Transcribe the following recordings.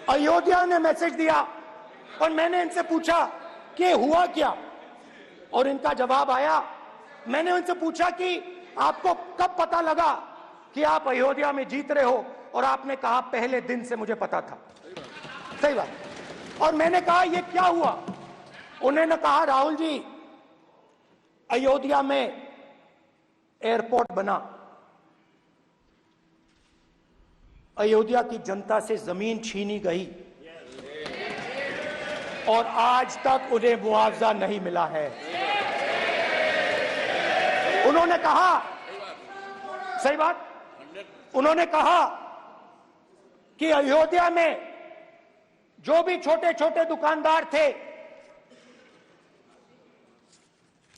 अयोध्या ने मैसेज दिया और मैंने इनसे पूछा कि हुआ क्या, और इनका जवाब आया। मैंने उनसे पूछा कि आपको कब पता लगा कि आप अयोध्या में जीत रहे हो, और आपने कहा पहले दिन से मुझे पता था। सही बात। और मैंने कहा ये क्या हुआ? उन्होंने कहा राहुल जी, अयोध्या में एयरपोर्ट बना, अयोध्या की जनता से जमीन छीनी गई और आज तक उन्हें मुआवजा नहीं मिला है। उन्होंने कहा, सही बात, उन्होंने कहा कि अयोध्या में जो भी छोटे छोटे दुकानदार थे,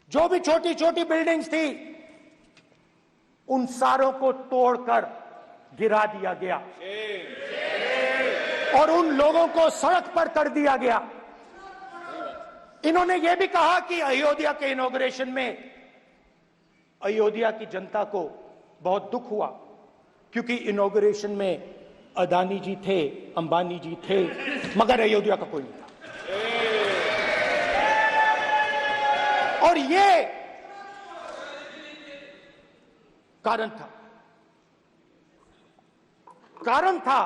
जो भी छोटी छोटी बिल्डिंग्स थी, उन सारों को तोड़कर गिरा दिया गया और उन लोगों को सड़क पर कर दिया गया। इन्होंने यह भी कहा कि अयोध्या के इनॉग्रेशन में अयोध्या की जनता को बहुत दुख हुआ, क्योंकि इनॉग्रेशन में अदानी जी थे, अंबानी जी थे, मगर अयोध्या का कोई नहीं था। और ये कारण था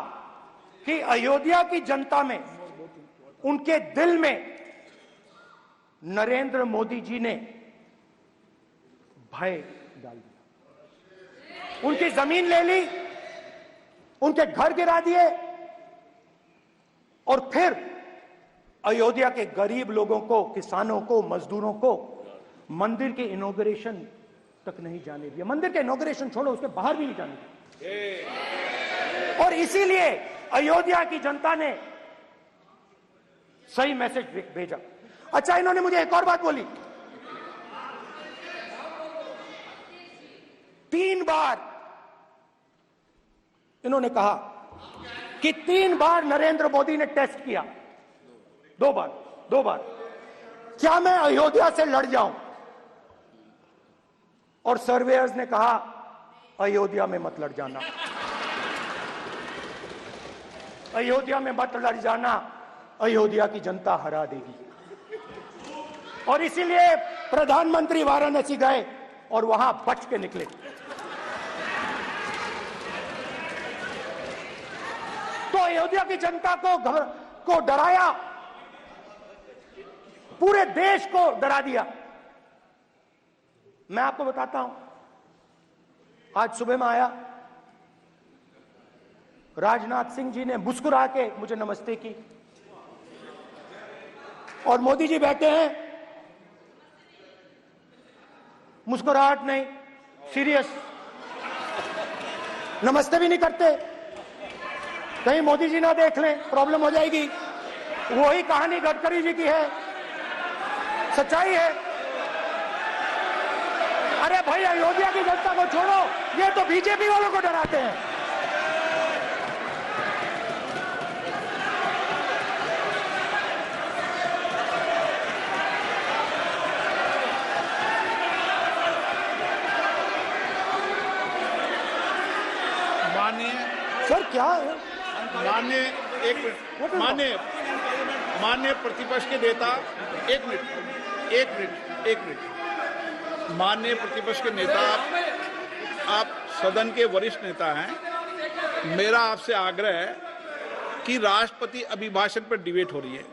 कि अयोध्या की जनता में, उनके दिल में नरेंद्र मोदी जी ने भय डाल दिया। उनकी जमीन ले ली, उनके घर गिरा दिए, और फिर अयोध्या के गरीब लोगों को, किसानों को, मजदूरों को मंदिर के इनॉग्रेशन तक नहीं जाने दिया। मंदिर के इनॉग्रेशन छोड़ो, उसके बाहर भी नहीं जाने दिया। और इसीलिए अयोध्या की जनता ने सही मैसेज भेजा। अच्छा, इन्होंने मुझे एक और बात बोली, 3 बार इन्होंने कहा कि 3 बार नरेंद्र मोदी ने टेस्ट किया, 2 बार क्या मैं अयोध्या से लड़ जाऊं? और सर्वेयर्स ने कहा अयोध्या में मत लड़ जाना, अयोध्या में मत लड़ जाना, अयोध्या की जनता हरा देगी। और इसीलिए प्रधानमंत्री वाराणसी गए और वहां बच के निकले। तो अयोध्या की जनता को डराया, पूरे देश को डरा दिया। मैं आपको बताता हूं, आज सुबह में आया, राजनाथ सिंह जी ने मुस्कुरा के मुझे नमस्ते की, और मोदी जी बैठे हैं, मुस्कुराहट नहीं, सीरियस, नमस्ते भी नहीं करते, कहीं मोदी जी ना देख लें, प्रॉब्लम हो जाएगी। वही कहानी गडकरी जी की है, सच्चाई है। अरे भाई, अयोध्या की जनता को छोड़ो, ये तो बीजेपी वालों को डराते हैं। सर क्या है? माननीय प्रतिपक्ष के नेता, एक मिनट, माननीय प्रतिपक्ष के नेता, आप सदन के वरिष्ठ नेता हैं। मेरा आपसे आग्रह है कि राष्ट्रपति अभिभाषण पर डिबेट हो रही है,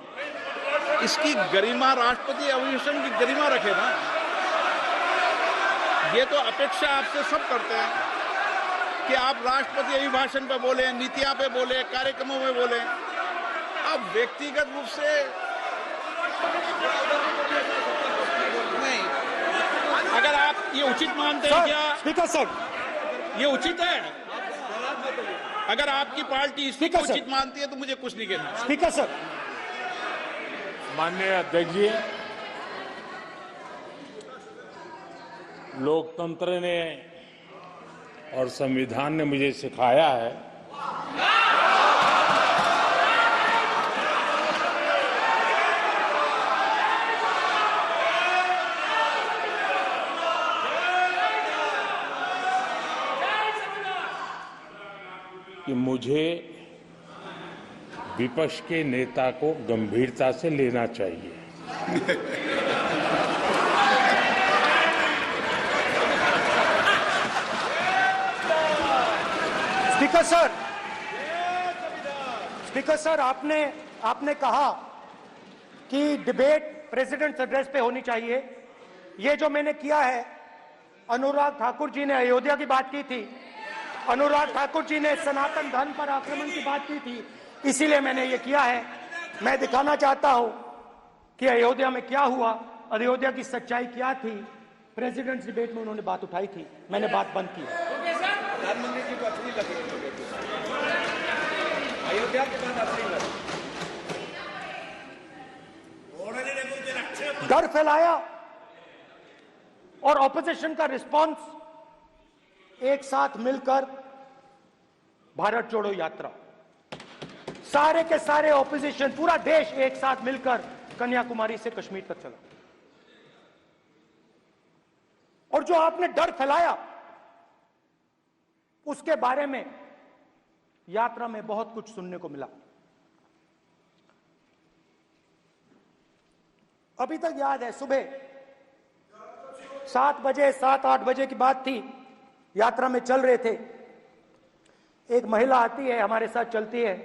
इसकी गरिमा, राष्ट्रपति अभिभाषण की गरिमा रखे ना। ये तो अपेक्षा आपसे सब करते हैं कि आप राष्ट्रपति अभिभाषण पे बोले, नीतियां पे बोले, कार्यक्रमों में बोले। अब व्यक्तिगत रूप से नहीं, अगर आप ये उचित मानते हैं क्या? स्पीकर सर, ये उचित है? अगर आपकी पार्टी इसको उचित मानती है तो मुझे कुछ नहीं कहना। स्पीकर सर, माननीय अध्यक्ष जी, लोकतंत्र ने और संविधान ने मुझे सिखाया है कि मुझे विपक्ष के नेता को गंभीरता से लेना चाहिए। स्पीकर सर, आपने कहा कि डिबेट प्रेसिडेंट्स एड्रेस पे होनी चाहिए। ये जो मैंने किया है, अनुराग ठाकुर जी ने अयोध्या की बात की थी, अनुराग ठाकुर जी ने सनातन धर्म पर आक्रमण की बात की थी, इसीलिए मैंने ये किया है। मैं दिखाना चाहता हूं कि अयोध्या में क्या हुआ, अयोध्या की सच्चाई क्या थी। प्रेसिडेंट्स डिबेट में उन्होंने बात उठाई थी, मैंने बात बंद की। प्रधानमंत्री जी को अच्छी लगी अयोध्या के बाद अच्छी लगी, डर फैलाया और ऑपोजिशन का रिस्पांस एक साथ मिलकर भारत जोड़ो यात्रा, सारे के सारे ऑपोजिशन, पूरा देश एक साथ मिलकर कन्याकुमारी से कश्मीर तक चला। और जो आपने डर फैलाया उसके बारे में यात्रा में बहुत कुछ सुनने को मिला। अभी तक याद है, सुबह 7 बजे 7-8 बजे की बात थी, यात्रा में चल रहे थे, एक महिला आती है, हमारे साथ चलती है,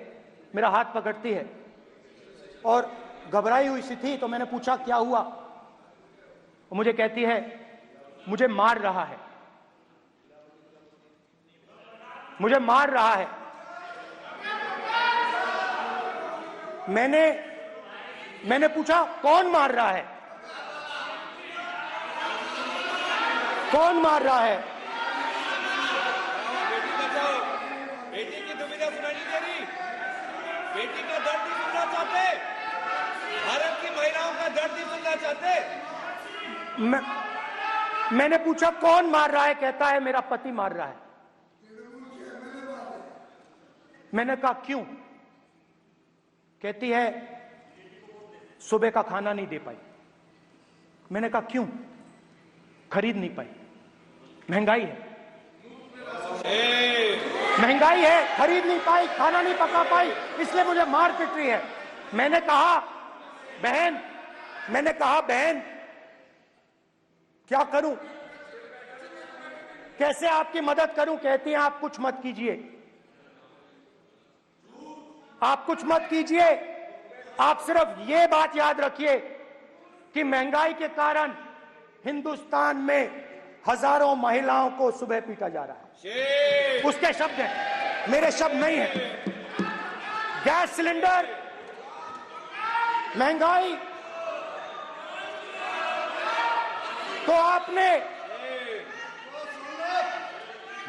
मेरा हाथ पकड़ती है और घबराई हुई सी थी। तो मैंने पूछा क्या हुआ, वो मुझे कहती है मुझे मार रहा है, मुझे मार रहा है। मैंने पूछा कौन मार रहा है, कौन मार रहा है? बेटी बचाओ, बेटी की दुविधा सुनाई नहीं दे रही, बेटी का दर्द नहीं सुनना चाहते, भारत की महिलाओं का दर्द नहीं सुनना चाहते। मैंने पूछा कौन मार रहा है, कहता है मेरा पति मार रहा है। मैंने कहा क्यों? कहती है सुबह का खाना नहीं दे पाई। मैंने कहा क्यों? खरीद नहीं पाई, महंगाई है, महंगाई है, खरीद नहीं पाई, खाना नहीं पका पाई, इसलिए मुझे मार पिट रही है। मैंने कहा बहन क्या करूं, कैसे आपकी मदद करूं? कहती हैं आप कुछ मत कीजिए, आप कुछ मत कीजिए, आप सिर्फ ये बात याद रखिए कि महंगाई के कारण हिंदुस्तान में हजारों महिलाओं को सुबह पीटा जा रहा है। उसके शब्द हैं, मेरे शब्द नहीं है। गैस सिलेंडर, महंगाई, तो आपने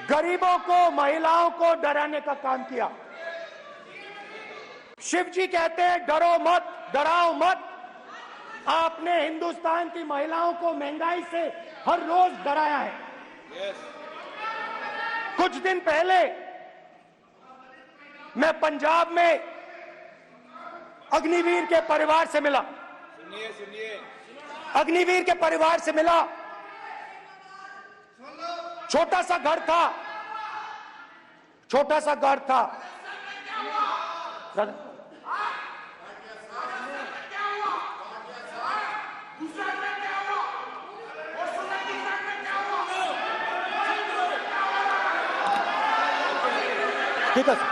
गरीबों को, महिलाओं को डराने का काम किया। शिव जी कहते हैं डरो मत, डराओ मत। आपने हिंदुस्तान की महिलाओं को महंगाई से हर रोज डराया है। कुछ दिन पहले मैं पंजाब में अग्निवीर के परिवार से मिला, सुनिए अग्निवीर के परिवार से मिला। छोटा सा घर था, छोटा सा घर था। ठीक है सर,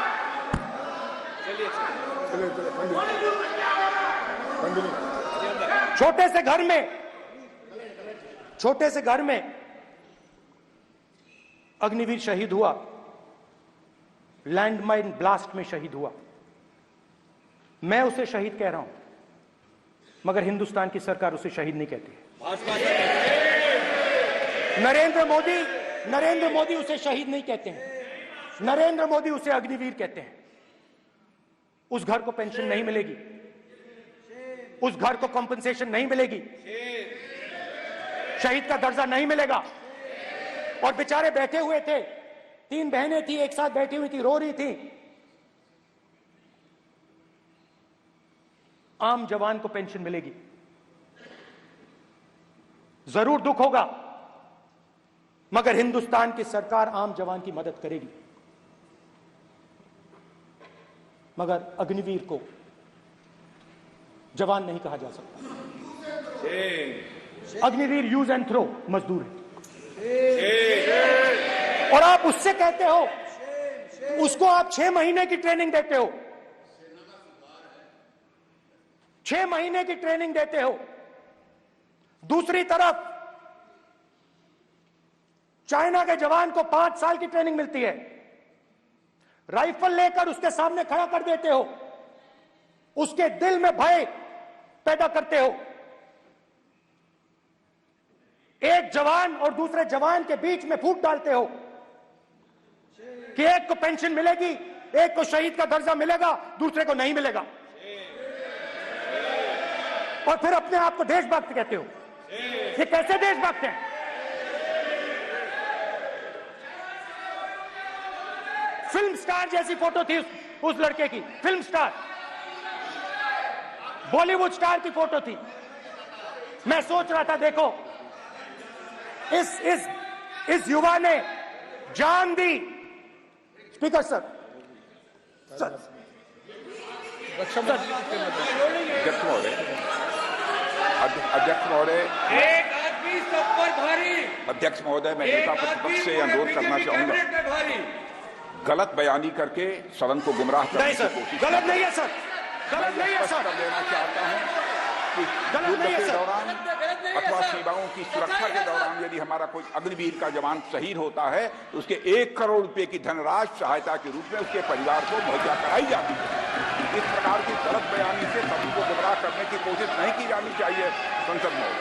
छोटे से घर में अग्निवीर शहीद हुआ, लैंडमाइन ब्लास्ट में शहीद हुआ। मैं उसे शहीद कह रहा हूं, मगर हिंदुस्तान की सरकार उसे शहीद नहीं कहती। नरेंद्र मोदी उसे शहीद नहीं कहते हैं, नरेंद्र मोदी उसे अग्निवीर कहते हैं। उस घर को पेंशन नहीं मिलेगी, उस घर को कॉम्पनसेशन नहीं मिलेगी, शहीद का दर्जा नहीं मिलेगा। और बेचारे बैठे हुए थे, 3 बहनें थी, एक साथ बैठी हुई थी, रो रही थी। आम जवान को पेंशन मिलेगी, जरूर दुख होगा, मगर हिंदुस्तान की सरकार आम जवान की मदद करेगी। मगर अग्निवीर को जवान नहीं कहा जा सकता। अग्निवीर यूज एंड थ्रो मजदूर है, और आप उससे कहते हो, उसको आप 6 महीने की ट्रेनिंग देते हो, 6 महीने की ट्रेनिंग देते हो। दूसरी तरफ चाइना के जवान को 5 साल की ट्रेनिंग मिलती है, राइफल लेकर उसके सामने खड़ा कर देते हो, उसके दिल में भय पैदा करते हो। एक जवान और दूसरे जवान के बीच में फूट डालते हो कि एक को पेंशन मिलेगी, एक को शहीद का दर्जा मिलेगा, दूसरे को नहीं मिलेगा, और फिर अपने आप को देशभक्त कहते हो। ये कैसे देशभक्त हैं? फिल्म स्टार जैसी फोटो थी उस लड़के की, फिल्म स्टार, बॉलीवुड स्टार की फोटो थी। मैं सोच रहा था, देखो इस युवा ने जान दी। स्पीकर सर, अध्यक्ष महोदय, एक आदमी सब पर भारी। अध्यक्ष महोदय, मैं नेता प्रतिपक्ष से अनुरोध करना चाहूंगा, गलत बयानी करके सदन को गुमराह करने नहीं की सर, कोशिश गलत नहीं है सर, गलत नहीं है सर, कर देना चाहता हूं कि गलत युद्ध नहीं है के सर। दौरान अथवा सीमाओं की सुरक्षा के दौरान यदि हमारा कोई अग्निवीर का जवान शहीद होता है तो उसके 1 करोड़ रुपए की धनराशि सहायता के रूप में उसके परिवार को मुहैया कराई जाती है। इस प्रकार की गलत बयानी से सभी को गुमराह करने की कोशिश नहीं की जानी चाहिए संसद में।